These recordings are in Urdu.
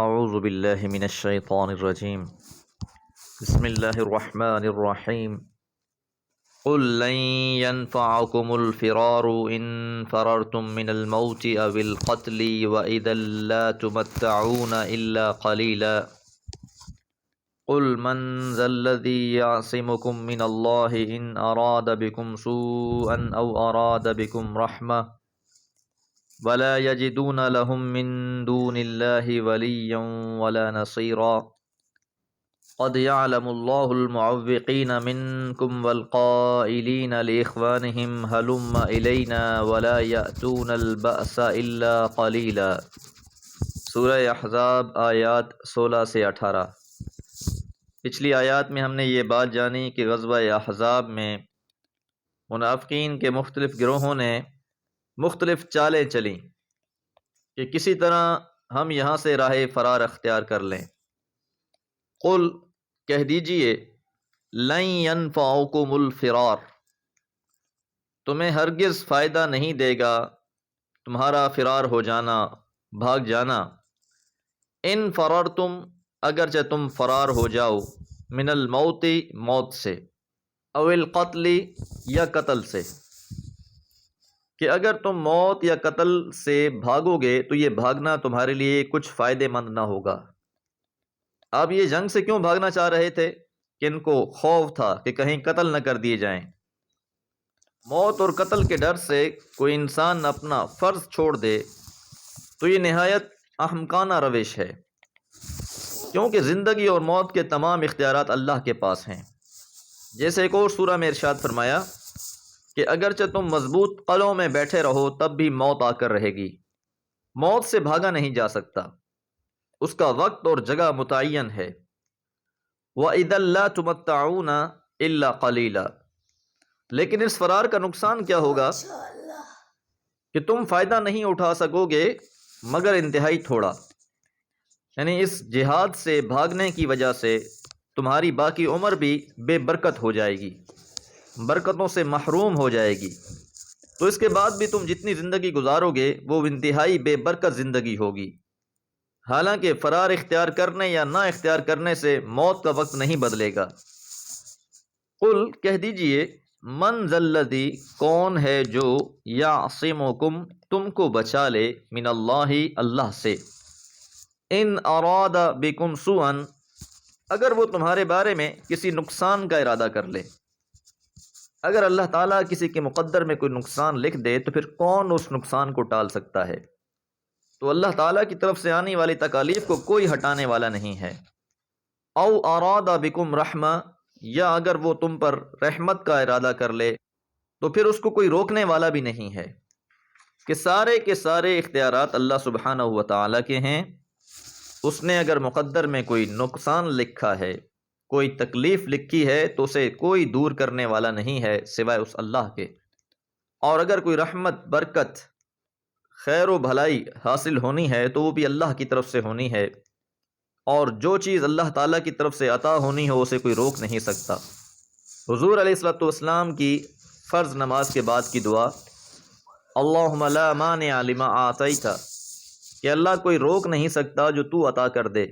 اعوذ باللہ من الشیطان الرجیم بسم اللہ الرحمن الرحیم قل لن ينفعكم الفرار ان فررتم من الموت او القتل واذا لا تمتعون الا قلیلا قل من ذا الذي يعصمكم من الله ان اراد بكم سوءا او اراد بكم رحمة ولا يجدون لهم من دون الله وليا ولا نصيرا قد يعلم الله المعوقين منكم والقائلين لإخوانهم هلم إلينا ولا يأتون البأس إلا قليلا۔ سورہ احزاب آیات 16 سے 18۔ پچھلی آیات میں ہم نے یہ بات جانی کہ غزوہ احزاب میں منافقین کے مختلف گروہوں نے مختلف چالیں چلیں کہ کسی طرح ہم یہاں سے راہ فرار اختیار کر لیں۔ قل کہہ دیجئے لن ينفعكم الفرار، تمہیں ہرگز فائدہ نہیں دے گا تمہارا فرار ہو جانا، بھاگ جانا۔ ان فررتم، اگرچہ تم فرار ہو جاؤ، من الموت، موت سے، او القتل، یا قتل سے، کہ اگر تم موت یا قتل سے بھاگو گے تو یہ بھاگنا تمہارے لیے کچھ فائدے مند نہ ہوگا۔ آپ یہ جنگ سے کیوں بھاگنا چاہ رہے تھے؟ کہ ان کو خوف تھا کہ کہیں قتل نہ کر دیے جائیں۔ موت اور قتل کے ڈر سے کوئی انسان اپنا فرض چھوڑ دے تو یہ نہایت احمقانہ روش ہے، کیونکہ زندگی اور موت کے تمام اختیارات اللہ کے پاس ہیں۔ جیسے ایک اور سورہ میں ارشاد فرمایا کہ اگرچہ تم مضبوط قلعوں میں بیٹھے رہو تب بھی موت آ کر رہے گی، موت سے بھاگا نہیں جا سکتا، اس کا وقت اور جگہ متعین ہے۔ وَإِذًا لَّا تُمَتَّعُونَ إِلَّا قَلِيلًا، لیکن اس فرار کا نقصان کیا ہوگا کہ تم فائدہ نہیں اٹھا سکو گے مگر انتہائی تھوڑا، یعنی اس جہاد سے بھاگنے کی وجہ سے تمہاری باقی عمر بھی بے برکت ہو جائے گی، برکتوں سے محروم ہو جائے گی، تو اس کے بعد بھی تم جتنی زندگی گزارو گے وہ انتہائی بے برکت زندگی ہوگی۔ حالانکہ فرار اختیار کرنے یا نہ اختیار کرنے سے موت کا وقت نہیں بدلے گا۔ قل کہہ دیجئے من ذا الذی، کون ہے جو یعصمکم، تم کو بچا لے، من اللہ، اللہ سے، ان اراد بکم سوءا، اگر وہ تمہارے بارے میں کسی نقصان کا ارادہ کر لے۔ اگر اللہ تعالیٰ کسی کے مقدر میں کوئی نقصان لکھ دے تو پھر کون اس نقصان کو ٹال سکتا ہے؟ تو اللہ تعالیٰ کی طرف سے آنے والی تکالیف کو کوئی ہٹانے والا نہیں ہے۔ او اراد بکم رحمہ، یا اگر وہ تم پر رحمت کا ارادہ کر لے تو پھر اس کو کوئی روکنے والا بھی نہیں ہے، کہ سارے کے سارے اختیارات اللہ سبحانہ و تعالیٰ کے ہیں۔ اس نے اگر مقدر میں کوئی نقصان لکھا ہے، کوئی تکلیف لکھی ہے تو اسے کوئی دور کرنے والا نہیں ہے سوائے اس اللہ کے۔ اور اگر کوئی رحمت، برکت، خیر و بھلائی حاصل ہونی ہے تو وہ بھی اللہ کی طرف سے ہونی ہے، اور جو چیز اللہ تعالیٰ کی طرف سے عطا ہونی ہو اسے کوئی روک نہیں سکتا۔ حضور علیہ الصلوۃ والسلام کی فرض نماز کے بعد کی دعا، اللہم لا مانع لما اعطیت، کہ اللہ کوئی روک نہیں سکتا جو تو عطا کر دے،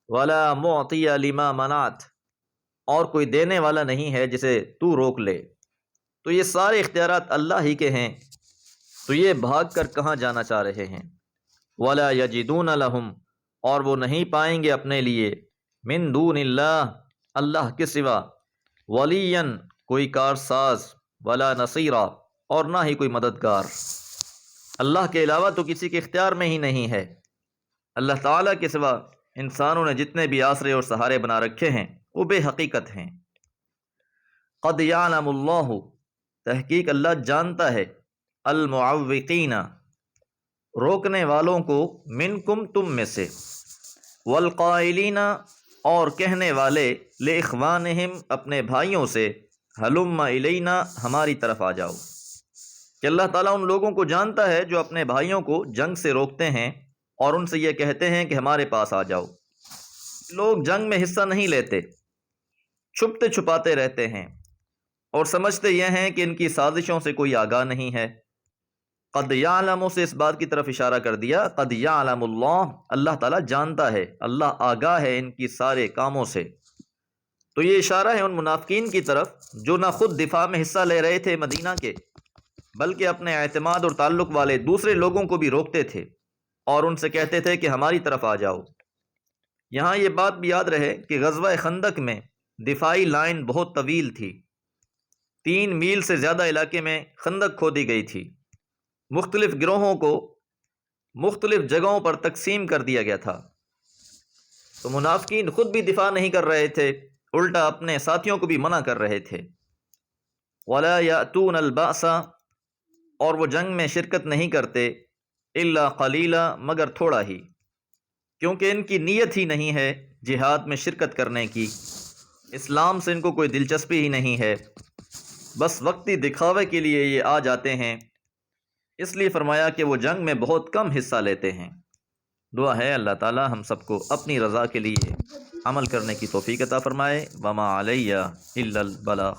ولا معطی لما منعت، اور کوئی دینے والا نہیں ہے جسے تو روک لے۔ تو یہ سارے اختیارات اللہ ہی کے ہیں، تو یہ بھاگ کر کہاں جانا چاہ رہے ہیں؟ ولا یجدون لہم، اور وہ نہیں پائیں گے اپنے لیے، من دون اللہ، اللہ کے سوا، ولیا، کوئی کارساز، ولا نصیرا، اور نہ ہی کوئی مددگار۔ اللہ کے علاوہ تو کسی کے اختیار میں ہی نہیں ہے۔ اللہ تعالیٰ کے سوا انسانوں نے جتنے بھی آسرے اور سہارے بنا رکھے ہیں وہ بے حقیقت ہیں۔ قد یعلم اللہ، تحقیق اللہ جانتا ہے، المعوقین، روکنے والوں کو، منکم، تم میں سے، والقائلین، اور کہنے والے، لاخوانہم، اپنے بھائیوں سے، ہلم الینا، ہماری طرف آ جاؤ، کہ اللہ تعالیٰ ان لوگوں کو جانتا ہے جو اپنے بھائیوں کو جنگ سے روکتے ہیں اور ان سے یہ کہتے ہیں کہ ہمارے پاس آ جاؤ۔ لوگ جنگ میں حصہ نہیں لیتے، چھپتے چھپاتے رہتے ہیں اور سمجھتے یہ ہیں کہ ان کی سازشوں سے کوئی آگاہ نہیں ہے۔ قد یعلم سے اس بات کی طرف اشارہ کر دیا، قد یعلم اللہ، اللہ تعالیٰ جانتا ہے، اللہ آگاہ ہے ان کی سارے کاموں سے۔ تو یہ اشارہ ہے ان منافقین کی طرف جو نہ خود دفاع میں حصہ لے رہے تھے مدینہ کے، بلکہ اپنے اعتماد اور تعلق والے دوسرے لوگوں کو بھی روکتے تھے اور ان سے کہتے تھے کہ ہماری طرف آ جاؤ۔ یہاں یہ بات بھی یاد رہے کہ غزوہ خندق میں دفاعی لائن بہت طویل تھی، 3 میل سے زیادہ علاقے میں خندق کھودی گئی تھی، مختلف گروہوں کو مختلف جگہوں پر تقسیم کر دیا گیا تھا۔ تو منافقین خود بھی دفاع نہیں کر رہے تھے، الٹا اپنے ساتھیوں کو بھی منع کر رہے تھے۔ وَلَا يَأْتُونَ الْبَأْسَ، اور وہ جنگ میں شرکت نہیں کرتے، إِلَّا قَلِيلًا، مگر تھوڑا ہی، کیونکہ ان کی نیت ہی نہیں ہے جہاد میں شرکت کرنے کی، اسلام سے ان کو کوئی دلچسپی ہی نہیں ہے، بس وقتی دکھاوے کے لیے یہ آ جاتے ہیں، اس لیے فرمایا کہ وہ جنگ میں بہت کم حصہ لیتے ہیں۔ دعا ہے اللہ تعالی ہم سب کو اپنی رضا کے لیے عمل کرنے کی توفیق عطا فرمائے۔ وما علیہ الا البلاغ۔